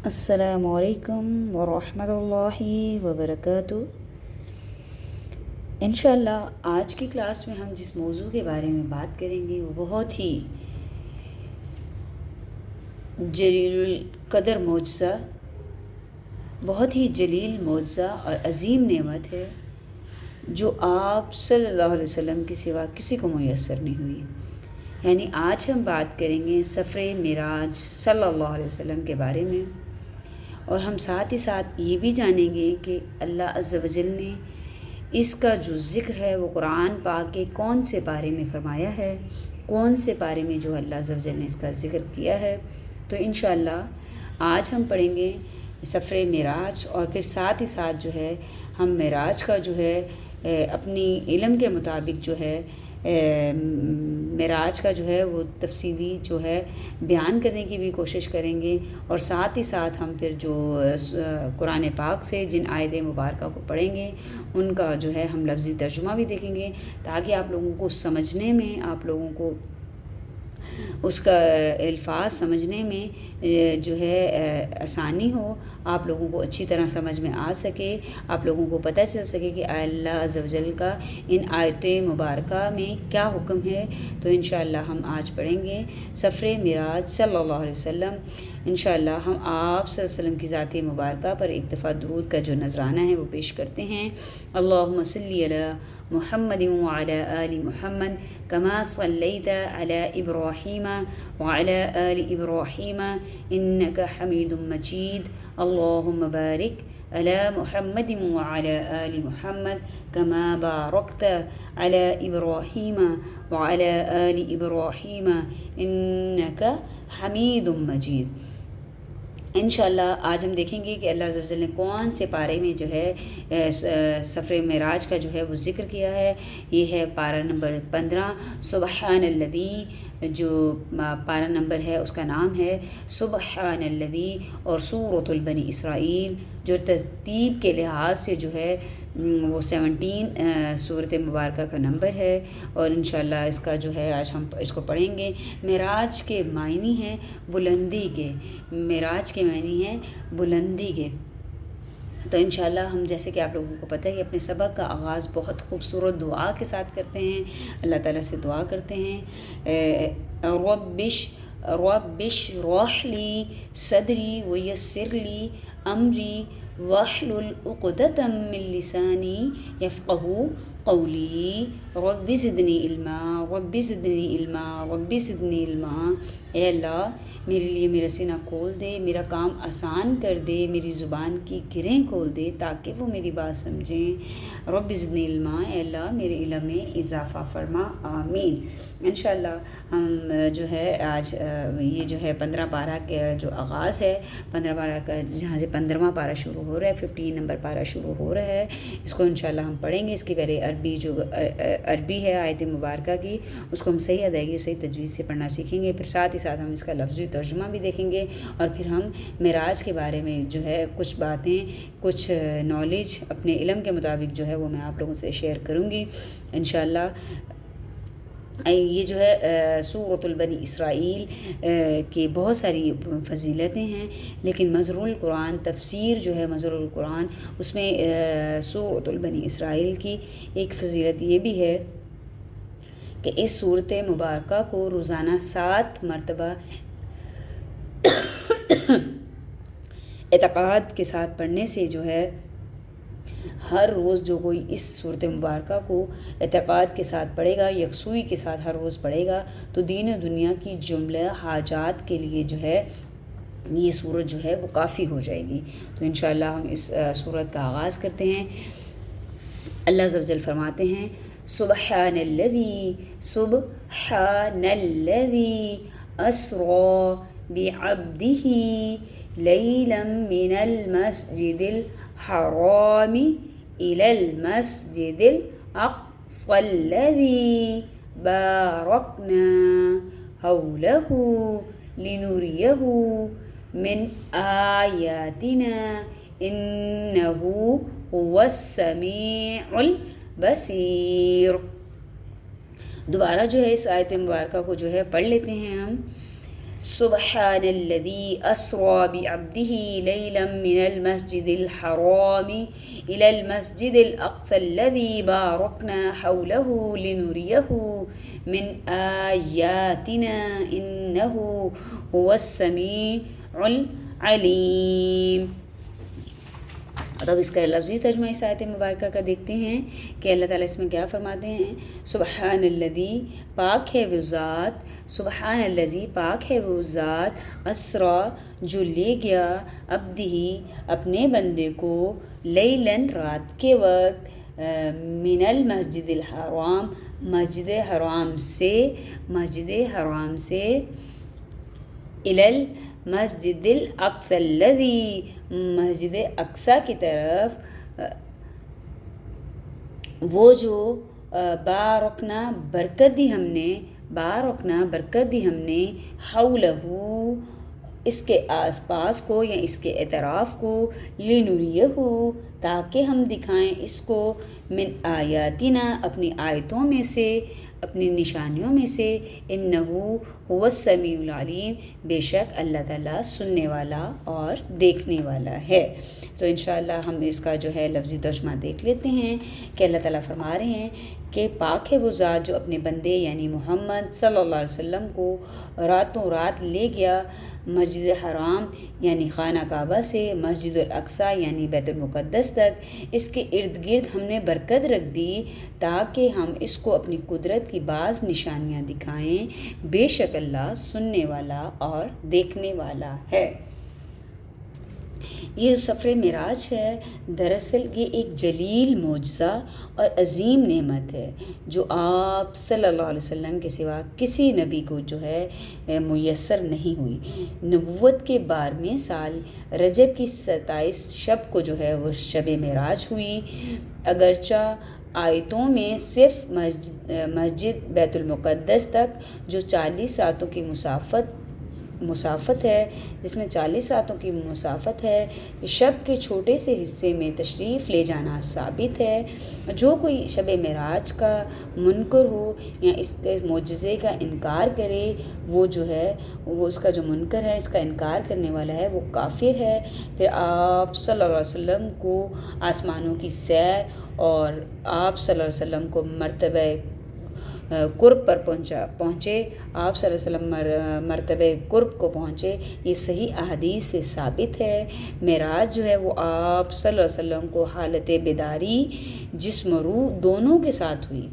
السلام علیکم ورحمۃ اللہ وبرکاتہ۔ انشاءاللہ آج کی کلاس میں ہم جس موضوع کے بارے میں بات کریں گے وہ بہت ہی جلیل القدر معجزہ، بہت ہی جلیل معجزہ اور عظیم نعمت ہے جو آپ صلی اللہ علیہ وسلم کے سوا کسی کو میسر نہیں ہوئی۔ یعنی آج ہم بات کریں گے سفر معراج صلی اللہ علیہ وسلم کے بارے میں، اور ہم ساتھ ہی ساتھ یہ بھی جانیں گے کہ اللہ عز و جل نے اس کا جو ذکر ہے وہ قرآن پاک کے کون سے پارے میں فرمایا ہے، کون سے پارے میں جو اللہ عز و جل نے اس کا ذکر کیا ہے۔ تو انشاءاللہ آج ہم پڑھیں گے سفر معراج، اور پھر ساتھ ہی ساتھ جو ہے ہم معراج کا جو ہے اپنی علم کے مطابق جو ہے معراج کا جو ہے وہ تفصیلی جو ہے بیان کرنے کی بھی کوشش کریں گے، اور ساتھ ہی ساتھ ہم پھر جو قرآن پاک سے جن آیت مبارکہ کو پڑھیں گے ان کا جو ہے ہم لفظی ترجمہ بھی دیکھیں گے، تاکہ آپ لوگوں کو سمجھنے میں، آپ لوگوں کو اس کا الفاظ سمجھنے میں جو ہے آسانی ہو، آپ لوگوں کو اچھی طرح سمجھ میں آ سکے، آپ لوگوں کو پتہ چل سکے کہ اللہ عز و جل کا ان آیت مبارکہ میں کیا حکم ہے۔ تو انشاءاللہ ہم آج پڑھیں گے سفر معراج صلی اللہ علیہ وسلم۔ انشاءاللہ ہم آپ صلی اللہ علیہ وسلم کی ذات مبارکہ پر ایک دفعہ درود کا جو نذرانہ ہے وہ پیش کرتے ہیں۔ اللہم صلی علی محمد وعلی آل محمد کما صلیت علی ابراہیم وعلی آل ابراہیم انک حمید مجید۔ اللہم بارک علی محمد وعلی آل محمد کما بارکت علی ابراہیم وعلی آل ابراہیم انک حمید مجید۔ انشاءاللہ آج ہم دیکھیں گے کہ اللہ عز و جل نے کون سے پارے میں جو ہے سفر معراج کا جو ہے وہ ذکر کیا ہے۔ یہ ہے پارہ نمبر 15، سبحان الذی، جو پارہ نمبر ہے اس کا نام ہے سبحان الذی، اور سورۃ البنی اسرائیل جو ترتیب کے لحاظ سے جو ہے وہ 17 سورۃ مبارکہ کا نمبر ہے، اور انشاءاللہ اس کا جو ہے آج ہم اس کو پڑھیں گے۔ معراج کے معنی ہیں بلندی کے، معراج کے معنی ہیں بلندی کے۔ تو انشاءاللہ ہم جیسے کہ آپ لوگوں کو پتہ ہے کہ اپنے سبق کا آغاز بہت خوبصورت دعا کے ساتھ کرتے ہیں، اللہ تعالیٰ سے دعا کرتے ہیں رب اشرح لی صدری ویسر لی امری واحلل عقدۃ من لسانی یفقہوا قولی رب زدنی علما رب زدنی علما رب زدنی علما۔ اے اللہ میرے لیے میرا سینہ کھول دے، میرا کام آسان کر دے، میری زبان کی گرہیں کھول دے تاکہ وہ میری بات سمجھیں۔ رب زدنی علما، اے اللہ میرے علم میں اضافہ فرما، آمین۔ انشاءاللہ ہم جو ہے آج یہ جو ہے 15 پارہ کے جو آغاز ہے، 15 پارہ کا جہاں سے 15واں پارہ شروع ہو رہا ہے، 15 نمبر پارہ شروع ہو رہا ہے، اس کو انشاءاللہ ہم پڑھیں گے۔ اس کی پہلے عربی ہے آیت مبارکہ کی، اس کو ہم صحیح ادائیگی صحیح تجویز سے پڑھنا سیکھیں گے، پھر ساتھ ہی ساتھ ہم اس کا لفظی ترجمہ بھی دیکھیں گے، اور پھر ہم معراج کے بارے میں جو ہے کچھ باتیں، کچھ نالج اپنے علم کے مطابق جو ہے وہ میں آپ لوگوں سے شیئر کروں گی انشاءاللہ۔ یہ جو ہے سورۃ البنی اسرائیل کی بہت ساری فضیلتیں ہیں، لیکن مظہر القرآن تفسیر جو ہے مظہر القرآن، اس میں سورۃ البنی اسرائیل کی ایک فضیلت یہ بھی ہے کہ اس سورۃ مبارکہ کو روزانہ 7 مرتبہ اعتقاد کے ساتھ پڑھنے سے جو ہے ہر روز جو کوئی اس سورۃ مبارکہ کو اعتقاد کے ساتھ پڑھے گا، یکسوئی کے ساتھ ہر روز پڑھے گا، تو دین و دنیا کی جملہ حاجات کے لیے جو ہے یہ سورت جو ہے وہ کافی ہو جائے گی۔ تو انشاءاللہ ہم اس سورت کا آغاز کرتے ہیں۔ اللہ عز و جل فرماتے ہیں سبحان الذی، سبحان الذی اسری بعبدہ لیلا من المسجد الحرام الی المسجد الاقصی الذی بارکنا حولہ لنریہ من آیاتنا انہ هو السمیع البصیر۔ دوبارہ جو ہے اس آیت مبارکہ کو جو ہے پڑھ لیتے ہیں ہم۔ سبحان الذي أسرى بعبده ليلا من المسجد الحرام إلى المسجد الأقصى الذي باركنا حوله لنريه من آياتنا إنه هو السميع العليم۔ اب اس کا لفظی ترجمہ اس آیت مبارکہ کا دیکھتے ہیں کہ اللہ تعالیٰ اس میں کیا فرماتے ہیں۔ سبحان الذی، پاک ہے وہ ذات، سبحان الذی، پاک ہے وہ ذات، اسرا، جو لے گیا، عبدہ، اپنے بندے کو، لیلاً، رات کے وقت، من المسجد الحرام، مسجد حرام سے، الی المسجد الاقصی الذی، مسجد اقصی کی طرف، وہ جو بارکنا، برکت دی ہم نے، حولہ، اس کے آس پاس کو یا اس کے اطراف کو، لنریہ، تاکہ ہم دکھائیں اس کو، من آیاتنا، اپنی آیتوں میں سے، اپنی نشانیوں میں سے، انہو هو السمیع العلیم، بے شک اللہ تعالیٰ سننے والا اور دیکھنے والا ہے۔ تو انشاءاللہ ہم اس کا جو ہے لفظی ترجمہ دیکھ لیتے ہیں کہ اللہ تعالیٰ فرما رہے ہیں کہ پاک ہے وہ ذات جو اپنے بندے یعنی محمد صلی اللہ علیہ وسلم کو راتوں رات لے گیا مسجد حرام یعنی خانہ کعبہ سے مسجد الاقصی یعنی بیت المقدس تک، اس کے ارد گرد ہم نے برکت رکھ دی تاکہ ہم اس کو اپنی قدرت کی بعض نشانیاں دکھائیں، بے شک اللہ سننے والا اور دیکھنے والا ہے۔ یہ سفر معراج ہے، دراصل یہ ایک جلیل معجزہ اور عظیم نعمت ہے جو آپ صلی اللہ علیہ وسلم کے سوا کسی نبی کو جو ہے میسر نہیں ہوئی۔ نبوت کے 12ویں سال رجب کی 27 شب کو جو ہے وہ شب معراج ہوئی، اگرچہ آیتوں میں صرف مسجد بیت المقدس تک جو 40 راتوں کی مسافت ہے، جس میں 40 راتوں کی مسافت ہے، شب کے چھوٹے سے حصے میں تشریف لے جانا ثابت ہے۔ جو کوئی شب معراج کا منکر ہو یا اس کے معجزے کا انکار کرے، وہ جو ہے وہ اس کا جو منکر ہے، اس کا انکار کرنے والا ہے، وہ کافر ہے۔ پھر آپ صلی اللہ علیہ وسلم کو آسمانوں کی سیر اور آپ صلی اللہ علیہ وسلم کو مرتبہ قرب پر پہنچے، آپ صلی اللہ علیہ وسلم مرتبہ قرب کو پہنچے، یہ صحیح احادیث سے ثابت ہے۔ معراج جو ہے وہ آپ صلی اللہ علیہ وسلم کو حالت بیداری، جسم و روح دونوں کے ساتھ ہوئی۔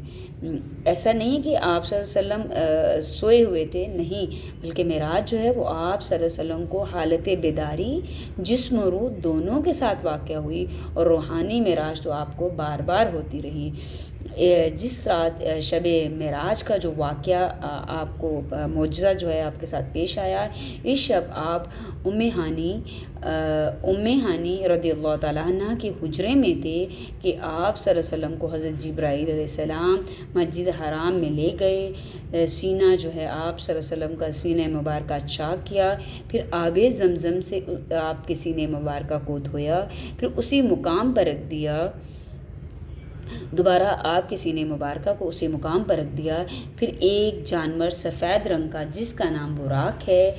ایسا نہیں کہ آپ صلی اللہ علیہ وسلم سوئے ہوئے تھے، نہیں، بلکہ معراج جو ہے وہ آپ صلی اللہ علیہ وسلم کو حالت بیداری، جسم و روح دونوں کے ساتھ واقع ہوئی، اور روحانی معراج تو آپ کو بار بار ہوتی رہی۔ جس رات شب معراج کا جو واقعہ آپ کو معجزہ جو ہے آپ کے ساتھ پیش آیا، اس شب آپ ام ہانی رضی اللہ تعالیٰ عنہ کے حجرے میں تھے کہ آپ صلی اللہ علیہ وسلم کو حضرت جبرائیل علیہ السلام مسجد حرام میں لے گئے، سینہ جو ہے آپ صلی اللہ علیہ وسلم کا سینہ مبارکہ چاک کیا، پھر آب زمزم سے آپ کے سینہ مبارکہ کو دھویا، پھر اسی مقام پر رکھ دیا، دوبارہ آپ کے سینہ مبارکہ کو اسی مقام پر رکھ دیا، پھر ایک جانور سفید رنگ کا جس کا نام براق ہے،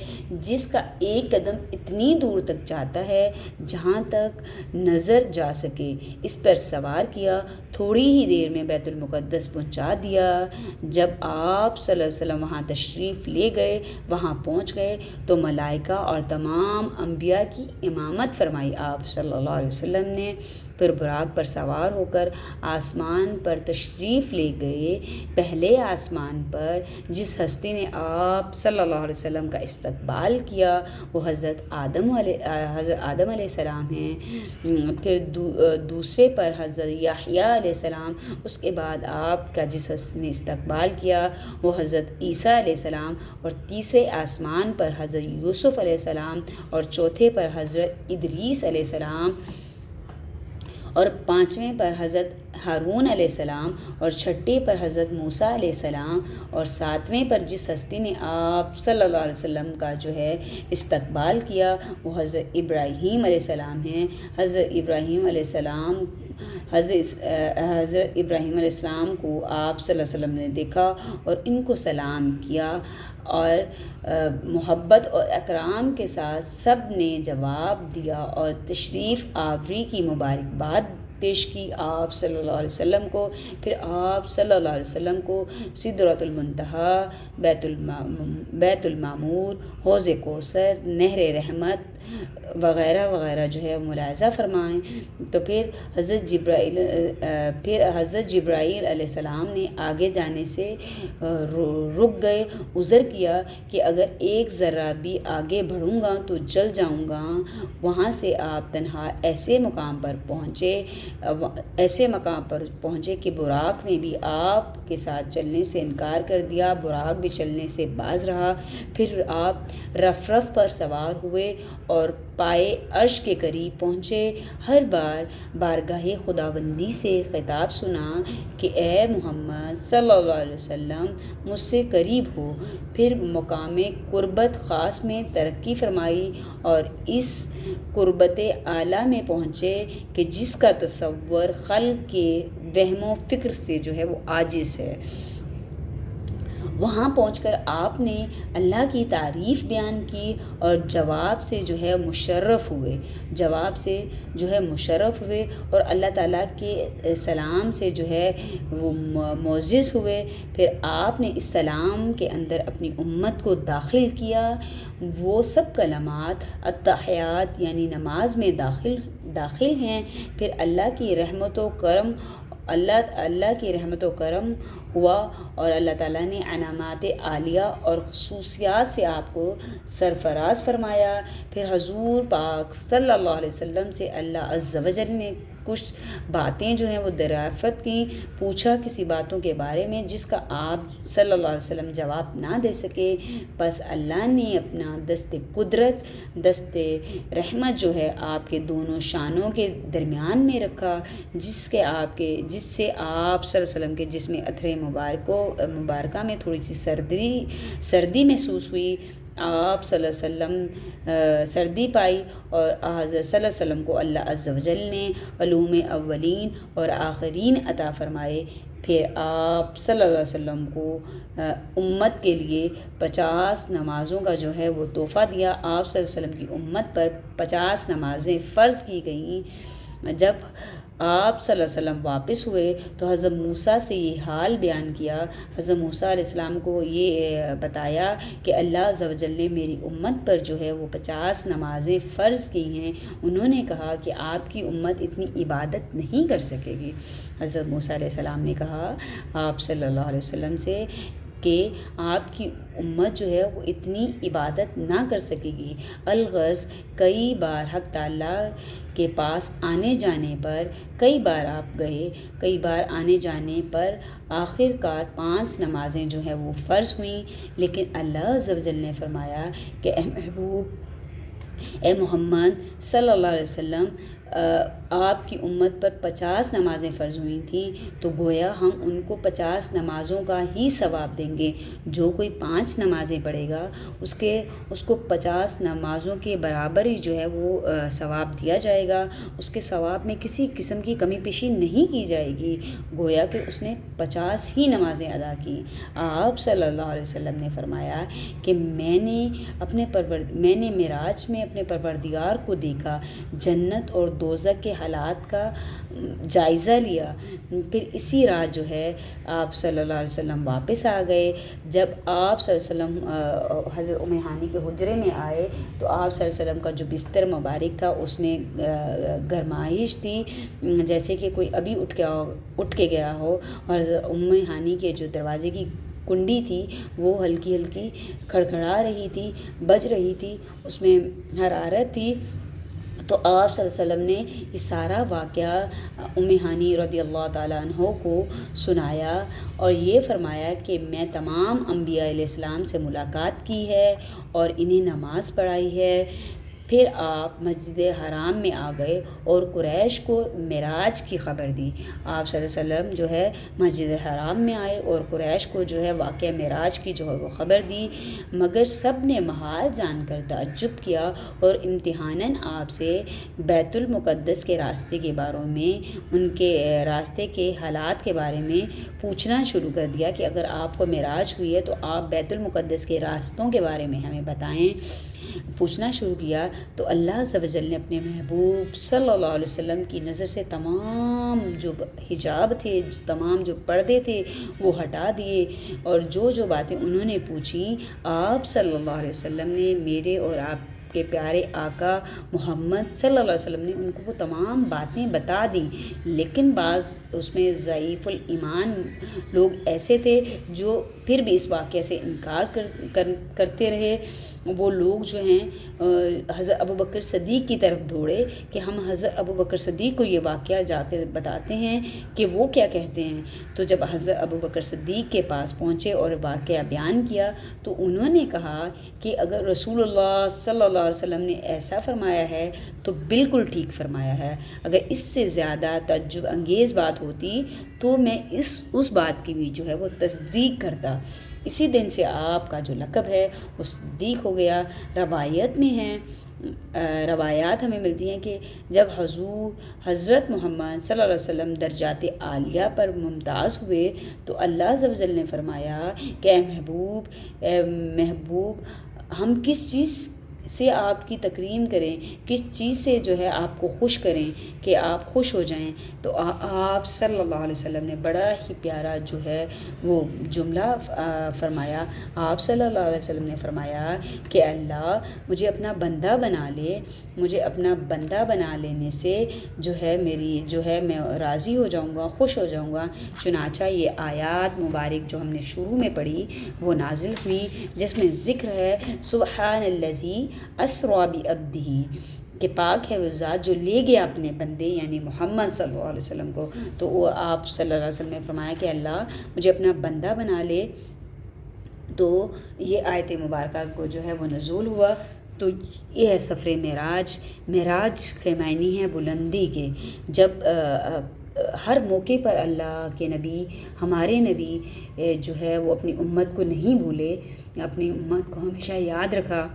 جس کا ایک قدم اتنی دور تک جاتا ہے جہاں تک نظر جا سکے، اس پر سوار کیا، تھوڑی ہی دیر میں بیت المقدس پہنچا دیا۔ جب آپ صلی اللہ علیہ وسلم وہاں تشریف لے گئے، وہاں پہنچ گئے تو ملائکہ اور تمام انبیاء کی امامت فرمائی آپ صلی اللہ علیہ وسلم نے، پھر براق پر سوار ہو کر آسمان پر تشریف لے گئے۔ پہلے آسمان پر جس ہستی نے آپ صلی اللہ علیہ وسلم کا استقبال کیا وہ حضرت آدم علیہ السلام ہیں، پھر دوسرے پر حضرت یحییٰ علیہ السلام، اس کے بعد آپ کا جس ہستی نے استقبال کیا وہ حضرت عیسیٰ علیہ السلام، اور تیسرے آسمان پر حضرت یوسف علیہ السلام، اور چوتھے پر حضرت ادریس علیہ السلام، اور پانچویں پر حضرت ہارون علیہ السلام، اور چھٹے پر حضرت موسیٰ علیہ السلام، اور ساتویں پر جس ہستی نے آپ صلی اللہ علیہ وسلم کا جو ہے استقبال کیا وہ حضرت ابراہیم علیہ السلام ہیں۔ حضرت ابراہیم علیہ السلام کو آپ صلی اللہ علیہ وسلم نے دیکھا اور ان کو سلام کیا۔ اور محبت اور اکرام کے ساتھ سب نے جواب دیا اور تشریف آوری کی مبارکباد پیش کی آپ صلی اللہ علیہ وسلم کو۔ پھر آپ صلی اللہ علیہ وسلم کو سدرۃ المنتہی، بیت المعمور، حوض کوثر، نہر رحمت وغیرہ وغیرہ جو ہے ملاحظہ فرمائیں۔ تو پھر حضرت جبرائیل علیہ السلام نے آگے جانے سے رک گئے، عذر کیا کہ اگر ایک ذرہ بھی آگے بڑھوں گا تو جل جاؤں گا۔ وہاں سے آپ تنہا ایسے مقام پر پہنچے کہ براق نے بھی آپ کے ساتھ چلنے سے انکار کر دیا، براق بھی چلنے سے باز رہا۔ پھر آپ رف پر سوار ہوئے اور پائے عرش کے قریب پہنچے۔ ہر بار بارگاہ خداوندی سے خطاب سنا کہ اے محمد صلی اللہ علیہ وسلم مجھ سے قریب ہو۔ پھر مقام قربت خاص میں ترقی فرمائی اور اس قربت اعلیٰ میں پہنچے کہ جس کا تصور خلق کے وہم و فکر سے جو ہے وہ عاجز ہے۔ وہاں پہنچ کر آپ نے اللہ کی تعریف بیان کی اور جواب سے جو ہے مشرف ہوئے اور اللہ تعالیٰ کے سلام سے جو ہے وہ معزز ہوئے۔ پھر آپ نے اس سلام کے اندر اپنی امت کو داخل کیا۔ وہ سب کلمات التحیات یعنی نماز میں داخل ہیں۔ پھر اللہ کی رحمت و کرم ہوا اور اللہ تعالیٰ نے انعامات عالیہ اور خصوصیات سے آپ کو سرفراز فرمایا۔ پھر حضور پاک صلی اللہ علیہ وسلم سے اللہ عز و جل نے کچھ باتیں جو ہیں وہ دریافت کی، پوچھا کسی باتوں کے بارے میں جس کا آپ صلی اللہ علیہ وسلم جواب نہ دے سکے۔ بس اللہ نے اپنا دست قدرت، دست رحمت جو ہے آپ کے دونوں شانوں کے درمیان میں رکھا، جس سے آپ صلی اللہ علیہ وسلم کے جسم اطہر مبارکہ میں تھوڑی سی سردی محسوس ہوئی۔ آپ صلی اللہ علیہ وسلم سردی پائی اور حضرت صلی اللہ علیہ وسلم کو اللہ عز و جل نے علوم اولین اور آخرین عطا فرمائے۔ پھر آپ صلی اللہ علیہ وسلم کو امت کے لیے 50 نمازوں کا جو ہے وہ تحفہ دیا۔ آپ صلی اللہ علیہ وسلم کی امت پر 50 نمازیں فرض کی گئیں۔ جب آپ صلی اللہ علیہ وسلم واپس ہوئے تو حضرت موسیٰ سے یہ حال بیان کیا۔ حضرت موسیٰ علیہ السلام کو یہ بتایا کہ اللہ عز و جل نے میری امت پر جو ہے وہ 50 نمازیں فرض کی ہیں۔ انہوں نے کہا کہ آپ کی امت اتنی عبادت نہیں کر سکے گی۔ حضرت موسیٰ علیہ السلام نے کہا آپ صلی اللہ علیہ وسلم سے کہ آپ کی امت جو ہے وہ اتنی عبادت نہ کر سکے گی۔ الغرض کئی بار حق تعالیٰ کے پاس آنے جانے پر کئی بار آپ گئے، کئی بار آنے جانے پر آخر کار 5 نمازیں جو ہیں وہ فرض ہوئیں، لیکن اللہ عز و جل نے فرمایا کہ اے محبوب، اے محمد صلی اللہ علیہ وسلم، آپ کی امت پر 50 نمازیں فرض ہوئی تھیں تو گویا ہم ان کو 50 نمازوں کا ہی ثواب دیں گے۔ جو کوئی 5 نمازیں پڑھے گا اس کو 50 نمازوں کے برابر ہی جو ہے وہ ثواب دیا جائے گا، اس کے ثواب میں کسی قسم کی کمی پیشی نہیں کی جائے گی، گویا کہ اس نے 50 ہی نمازیں ادا کی۔ آپ صلی اللہ علیہ وسلم نے فرمایا کہ میں نے معراج میں اپنے پروردگار کو دیکھا، جنت اور دوزخ کے حالات کا جائزہ لیا۔ پھر اسی رات جو ہے آپ صلی اللہ علیہ وسلم واپس آ گئے۔ جب آپ صلی اللہ علیہ وسلم حضرت ام ہانی کے حجرے میں آئے تو آپ صلی اللہ علیہ وسلم کا جو بستر مبارک تھا اس میں گرمائش تھی، جیسے کہ کوئی ابھی اٹھ کے گیا ہو، اور حضرت ام ہانی کے جو دروازے کی کنڈی تھی وہ ہلکی ہلکی کھڑکھڑا رہی تھی، بج رہی تھی، اس میں حرارت تھی۔ تو آپ صلی اللہ علیہ وسلم نے یہ سارا واقعہ ام ہانی رضی اللہ تعالیٰ عنہ کو سنایا اور یہ فرمایا کہ میں تمام انبیاء علیہ السلام سے ملاقات کی ہے اور انہیں نماز پڑھائی ہے۔ پھر آپ مسجد حرام میں آ گئے اور قریش کو معراج کی خبر دی۔ آپ صلی اللہ علیہ وسلم جو ہے مسجد حرام میں آئے اور قریش کو جو ہے واقعہ معراج کی جو ہے وہ خبر دی، مگر سب نے محال جان کر تعجب کیا اور امتحاناً آپ سے بیت المقدس کے راستے کے بارے میں، ان کے راستے کے حالات کے بارے میں پوچھنا شروع کر دیا کہ اگر آپ کو معراج ہوئی ہے تو آپ بیت المقدس کے راستوں کے بارے میں ہمیں بتائیں۔ پوچھنا شروع کیا تو اللہ عز و جل نے اپنے محبوب صلی اللہ علیہ وسلم کی نظر سے تمام جو حجاب تھے، تمام جو پردے تھے وہ ہٹا دیے، اور جو باتیں انہوں نے پوچھیں آپ صلی اللہ علیہ وسلم نے میرے اور آپ کے پیارے آقا محمد صلی اللہ علیہ وسلم نے ان کو وہ تمام باتیں بتا دیں۔ لیکن بعض اس میں ضعیف الایمان لوگ ایسے تھے جو پھر بھی اس واقعے سے انکار کرتے رہے۔ وہ لوگ جو ہیں حضرت ابوبکر صدیق کی طرف دوڑے کہ ہم حضرت ابوبکر صدیق کو یہ واقعہ جا کر بتاتے ہیں کہ وہ کیا کہتے ہیں۔ تو جب حضرت ابوبکر صدیق کے پاس پہنچے اور واقعہ بیان کیا تو انہوں نے کہا کہ اگر رسول اللہ صلی اللہ علیہ وسلم نے ایسا فرمایا ہے تو بالکل ٹھیک فرمایا ہے، اگر اس سے زیادہ تعجب انگیز بات ہوتی تو میں اس بات کی بھی جو ہے وہ تصدیق کرتا۔ اسی دن سے آپ کا جو لقب ہے وہ صدیق ہو گیا۔ روایات ہمیں ملتی ہیں کہ جب حضرت محمد صلی اللہ علیہ وسلم درجات عالیہ پر ممتاز ہوئے تو اللہ عز و جل نے فرمایا کہ اے محبوب ہم کس چیز سے آپ کی تکریم کریں، کس چیز سے جو ہے آپ کو خوش کریں کہ آپ خوش ہو جائیں۔ تو آپ صلی اللہ علیہ وسلم نے بڑا ہی پیارا جو ہے وہ جملہ فرمایا۔ آپ صلی اللہ علیہ وسلم نے فرمایا کہ اللہ مجھے اپنا بندہ بنا لے، مجھے اپنا بندہ بنا لینے سے جو ہے میں راضی ہو جاؤں گا، خوش ہو جاؤں گا۔ چنانچہ یہ آیات مبارک جو ہم نے شروع میں پڑھی وہ نازل ہوئی، جس میں ذکر ہے سبحان الذی اسریٰ بعبدہ، کہ پاک ہے وہ ذات جو لے گیا اپنے بندے یعنی محمد صلی اللہ علیہ وسلم کو۔ تو وہ آپ صلی اللہ علیہ وسلم نے فرمایا کہ اللہ مجھے اپنا بندہ بنا لے۔ تو یہ آیت مبارکہ کو جو ہے وہ نزول ہوا۔ تو یہ ہے سفر معراج کے معنی ہے بلندی کے۔ جب ہر موقع پر اللہ کے نبی، ہمارے نبی جو ہے وہ اپنی امت کو نہیں بھولے، اپنی امت کو ہمیشہ یاد رکھا۔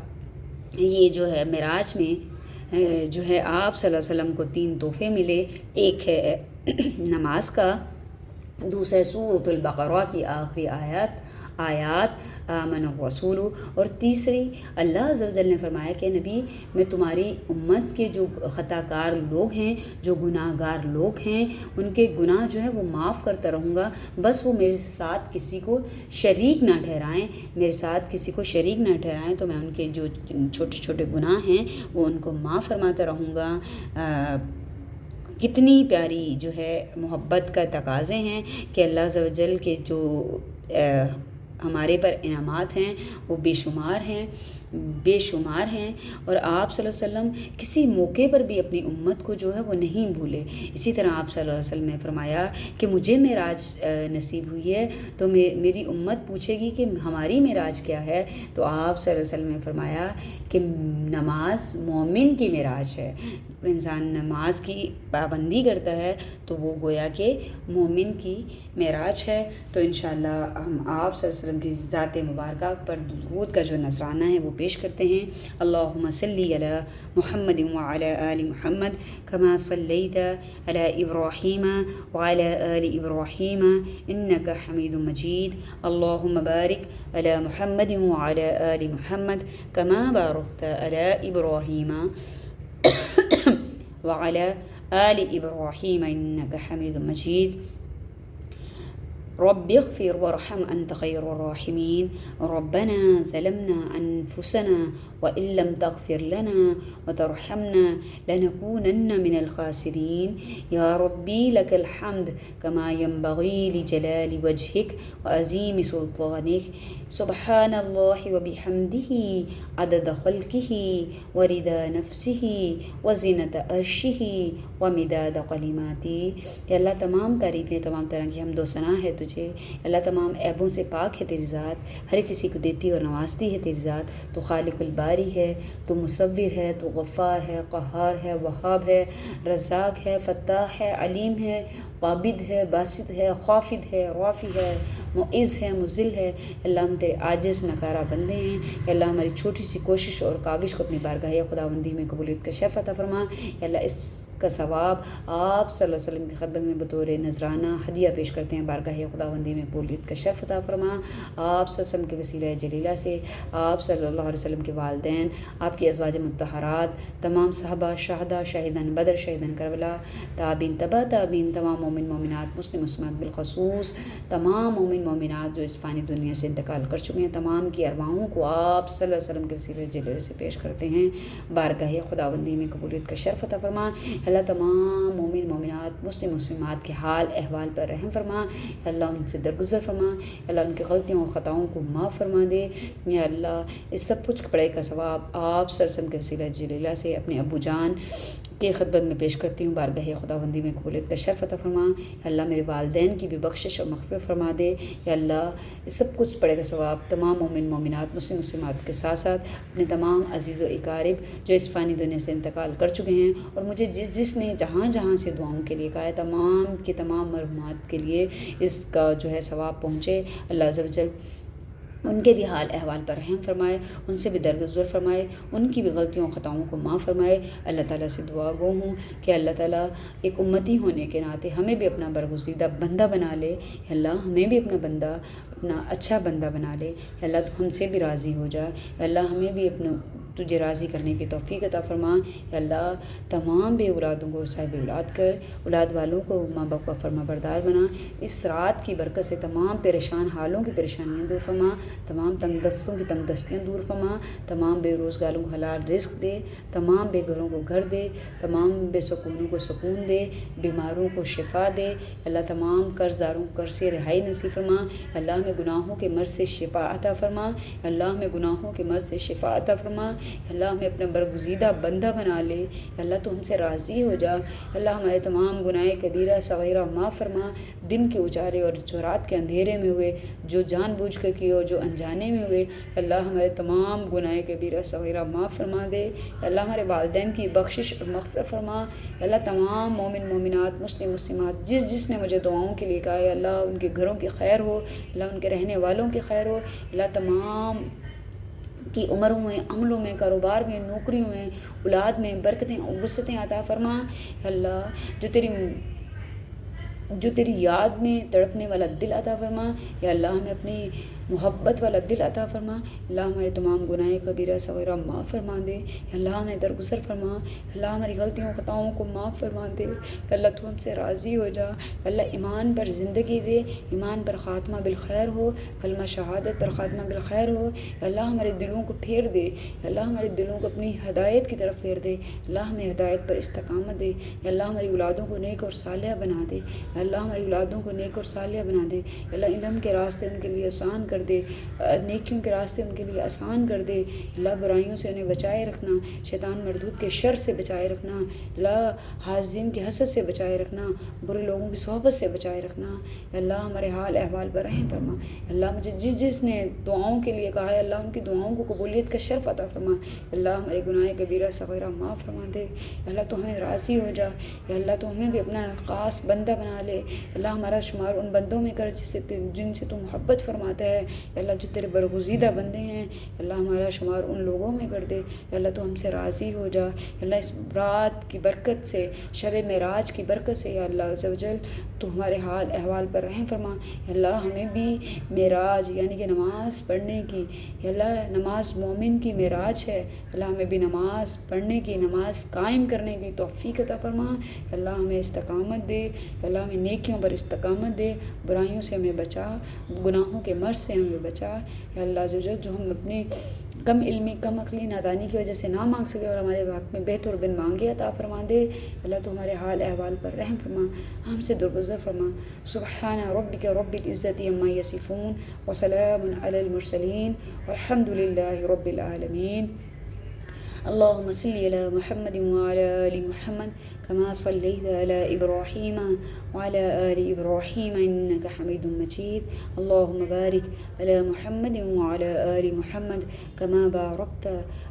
یہ جو ہے معراج میں جو ہے آپ صلی اللہ علیہ وسلم کو 3 تحفے ملے، ایک ہے نماز کا، دوسرا سورۃ البقرہ کی آخری آیات آمن الرسول، اور تیسری اللہ عز و جل نے فرمایا کہ نبی میں تمہاری امت کے جو خطا کار لوگ ہیں، جو گناہ گار لوگ ہیں، ان کے گناہ جو ہے وہ معاف کرتا رہوں گا، بس وہ میرے ساتھ کسی کو شریک نہ ٹھہرائیں، تو میں ان کے جو چھوٹے چھوٹے گناہ ہیں وہ ان کو معاف فرماتا رہوں گا۔ کتنی پیاری جو ہے محبت کا تقاضے ہیں کہ اللہ عز و جل کے جو ہمارے پر انعامات ہیں وہ بے شمار ہیں، اور آپ صلی اللہ علیہ وسلم کسی موقع پر بھی اپنی امت کو جو ہے وہ نہیں بھولے۔ اسی طرح آپ صلی اللہ علیہ وسلم نے فرمایا کہ مجھے معراج نصیب ہوئی ہے تو میری امت پوچھے گی کہ ہماری معراج کیا ہے، تو آپ صلی اللہ علیہ وسلم نے فرمایا کہ نماز مومن کی معراج ہے۔ انسان نماز کی پابندی کرتا ہے تو وہ گویا کہ مومن کی معراج ہے۔ تو انشاءاللہ ہم آپ صلی اللہ علیہ وسلم کی ذات مبارکہ پر درود کا جو نذرانہ ہے وہ پیش کرتے ہیں۔ اللہم صلی علی محمد وعلی آل محمد کما صلیت علی ابراہیم وعلی آل ابراہیم انک حمید مجید۔ اللہم بارک علی محمد وعلی آل محمد کما بارکت علی ابراہیم وعلی آل ابراہیم انک حمید مجید۔ رب اغفر وارحم انت خیر الراحمین۔ ربنا ظلمنا انفسنا وان لم تغفر لنا وترحمنا لنكونن من الخاسرین۔ یا ربی لک الحمد کما ينبغی لجلال وجهک وعظیم سلطانک۔ سبحان اللہ وبحمدہ عدد خلقہ ورضا نفسہ وزنۃ عرشہ ومداد کلماتہ۔ کہ اللہ تمام تعریفیں، تمام طرح کی حمد و ثنا ہے تجھے، اللہ تمام عیبوں سے پاک ہے تیری ذات، ہر کسی کو دیتی اور نوازتی ہے تیری ذات، تو خالق الباری ہے، تو مصور ہے، تو غفار ہے، قہار ہے، وہاب ہے، رزاق ہے، فتاح ہے، علیم ہے، قابض ہے، باسط ہے، خافض ہے، رافع ہے، معز ہے، مذل ہے۔ اللہ ہم تیرے عاجز نکارہ بندے ہیں، یا اللہ ہماری چھوٹی سی کوشش اور کاوش کو اپنی بارگاہ خداوندی میں قبولیت کا شرف عطا فرما۔ یا اللہ اس کا ثواب آپ صلی اللہ علیہ وسلم کی خدمت میں بطور نذرانہ ہدیہ پیش کرتے ہیں، بارگاہ خداوندی میں قبولیت کا شرف عطا فرما۔ آپ صلی اللہ علیہ وسلم کے وسیلہ جلیلہ سے آپ صلی اللہ علیہ وسلم کے والدین، آپ کی ازواج مطہرات، تمام صحابہ، شہداء، شہیدان بدر، شہیدان کربلا، تابعین، تبع تابعین، تمام مومن مومنات، مسلم مسلمات، بالخصوص تمام مومن مومنات جو اس فانی دنیا سے انتقال کر چکے ہیں، تمام کی ارواحوں کو آپ صلی اللہ علیہ وسلم کے وسیلہ جلیلہ سے پیش کرتے ہیں، بارگاہ خداوندی میں قبولیت کا شرف عطا فرما۔ اللہ تمام مومن مومنات، مسلم مسلمات کے حال احوال پر رحم فرما، اللہ ان سے درگزر فرما، اللہ ان کی غلطیوں اور خطاؤں کو معاف فرما دے۔ یا اللہ اس سب کچھ پڑھائی کا ثواب آپ صلی اللہ علیہ وسلم کے وسیلہ جلیلہ سے اپنے ابو جان کی خدمت میں پیش کرتی ہوں، بارگاہ خداوندی میں قبولیت کا شرف عطا فرما۔ یا اللہ میرے والدین کی بھی بخشش اور مغفرت فرما دے۔ یا اللہ اس سب کچھ پڑھے کا ثواب تمام مومن مومنات، مسلم مسلمات کے ساتھ ساتھ اپنے تمام عزیز و اقارب جو اس فانی دنیا سے انتقال کر چکے ہیں، اور مجھے جس نے جہاں جہاں سے دعاؤں کے لیے کہا ہے، تمام کے تمام مرحومات کے لیے اس کا جو ہے ثواب پہنچے۔ اللہ عز و جل ان کے بھی حال احوال پر رحم فرمائے، ان سے بھی درگزر فرمائے، ان کی بھی غلطیوں خطاؤں کو معاف فرمائے۔ اللہ تعالیٰ سے دعا گو ہوں کہ اللہ تعالیٰ ایک امتی ہونے کے ناطے ہمیں بھی اپنا برگزیدہ بندہ بنا لے۔ اللہ ہمیں بھی اپنا بندہ، اپنا اچھا بندہ بنا لے۔ اللہ تو ہم سے بھی راضی ہو جائے۔ اللہ ہمیں بھی اپنا تجھے راضی کرنے کی توفیق عطا فرما۔ یا اللہ تمام بے اولادوں کو صاحب اولاد کر، اولاد والوں کو ماں باپ کا فرما بردار بنا۔ اس رات کی برکت سے تمام پریشان حالوں کی پریشانیاں دور فرما، تمام تنگ دستوں کی تنگ دستیاں دور فرما، تمام بے روزگاروں کو حلال رزق دے، تمام بے گھروں کو گھر دے، تمام بے سکونوں کو سکون دے، بیماروں کو شفا دے۔ اللہ تمام قرض داروں کو قرض سے رہائی نصیب فرما۔ اللہ ہمیں گناہوں کے مرض سے شفا عطا فرما۔ اللہ ہمیں گناہوں کے مرض سے شفا عطا فرما۔ اللہ ہمیں اپنا برگزیدہ بندہ بنا لے۔ اللہ تو ہم سے راضی ہو جا۔ اللہ ہمارے تمام گناہ کبیرہ صغیرہ معاف فرما۔ دن کے اجالے اور جو رات کے اندھیرے میں ہوئے، جو جان بوجھ کر کیے اور جو انجانے میں ہوئے، اللہ ہمارے تمام گناہ کبیرہ صغیرہ معاف فرما دے۔ اللہ ہمارے والدین کی بخشش اور مغفرت فرما۔ اللہ تمام مومن مومنات، مسلم مسلمات جس نے مجھے دعاؤں کے لیے کہا ہے، اللہ ان کے گھروں کی خیر ہو، اللہ ان کے رہنے والوں کی خیر ہو۔ اللہ تمام کی عمروں میں، عملوں میں، کاروبار میں، نوکریوں میں، اولاد میں برکتیں اور وسعتیں عطا فرما۔ اللہ جو تیری یاد میں تڑپنے والا دل عطا فرما۔ یا اللہ ہمیں اپنی محبت والا دل عطا فرما۔ اللہ ہمارے تمام گناہ کبیرہ صغیرہ معاف فرما دے۔ اللہ ہمیں درگزر فرما۔ اللہ ہماری غلطیوں خطاؤں کو معاف فرما دے۔ اللہ تو ہم سے راضی ہو جا۔ اللہ ایمان پر زندگی دے، ایمان پر خاتمہ بالخیر ہو، کلمہ شہادت پر خاتمہ بالخیر ہو۔ اللہ ہمارے دلوں کو پھیر دے، اللہ ہمارے دلوں کو اپنی ہدایت کی طرف پھیر دے۔ اللہ ہمیں ہدایت پر استقامت دے۔ اللہ ہماری اولادوں کو نیک اور صالحہ بنا دے۔ اللہ ہماری اولادوں کو نیک اور صالحہ بنا دے۔ اللہ علم کے راستے ان کے لیے آسان کر دے، نیکیوں کے راستے ان کے لیے آسان کر دے۔ اللہ برائیوں سے انہیں بچائے رکھنا، شیطان مردود کے شر سے بچائے رکھنا، اللہ حاسدین کی حسد سے بچائے رکھنا، برے لوگوں کی صحبت سے بچائے رکھنا۔ اللہ ہمارے حال احوال پر رحم فرما۔ اللہ مجھے جس نے دعاؤں کے لیے کہا ہے، اللہ ان کی دعاؤں کو قبولیت کا شرف عطا فرما۔ اللہ ہمارے گناہ کبیرہ صغیرہ معاف فرما دے۔ اللہ تو ہمیں راضی ہو جا۔ یا اللہ تو ہمیں بھی اپنا خاص بندہ بنا لے۔ اللہ ہمارا شمار ان بندوں میں کر جن سے تو محبت فرماتا ہے۔ اللہ جو تیرے برگزیدہ بندے ہیں، اللہ ہمارا شمار ان لوگوں میں کر دے۔ اللہ تو ہم سے راضی ہو جا۔ اللہ اس رات کی برکت سے، شب معراج کی برکت سے، یا اللہ عز و جل تو ہمارے حال احوال پر رحم فرما۔ اللہ ہمیں بھی معراج یعنی کہ نماز پڑھنے کی، یا اللہ نماز مومن کی معراج ہے، اللہ ہمیں بھی نماز پڑھنے کی، نماز قائم کرنے کی توفیق عطا فرما۔ اللہ ہمیں استقامت دے، اللہ ہمیں نیکیوں پر استقامت دے، برائیوں سے ہمیں بچا، گناہوں کے مرض سے ہمیں بچا۔ یا اللہ عز و جل جو ہم اپنی کم علمی، کم عقلی، نادانی کی وجہ سے نہ مانگ سکے اور ہمارے حق میں بہتر بن مانگے عطا فرما دے۔ اللہ تو ہمارے حال احوال پر رحم فرما، ہم سے درگزر فرما۔ سبحان ربک رب العزت عما یصفون وسلام علی المرسلین والحمد للہ رب العالمین۔ اللهم صل على محمد وعلى آل محمد كما صليت على إبراهيم وعلى آل إبراهيم إنك حميد مجيد. اللهم بارك على محمد وعلى آل محمد كما باركت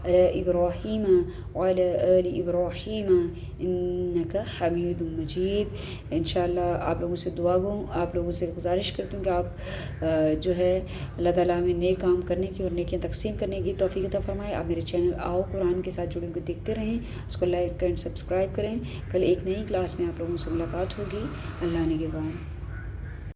على إبراهيم وعلى آل إبراهيم إنك حميد مجيد. انشاءاللہ آپ لوگوں سے دعا گو، آپ لوگوں سے گزارش کرتی ہوں کہ آپ جو ہے اللہ تعالیٰ میں نیک کام کرنے کی اور نیکیاں تقسیم کرنے کی توفیق عطا فرمائے. آپ میرے چینل آؤ قرآن کے ساتھ جڑیں کو دیکھتے رہیں، اس کو لائک اینڈ سبسکرائب کریں. کل ایک نئی کلاس میں آپ لوگوں سے ملاقات ہوگی. اللہ نگہبان.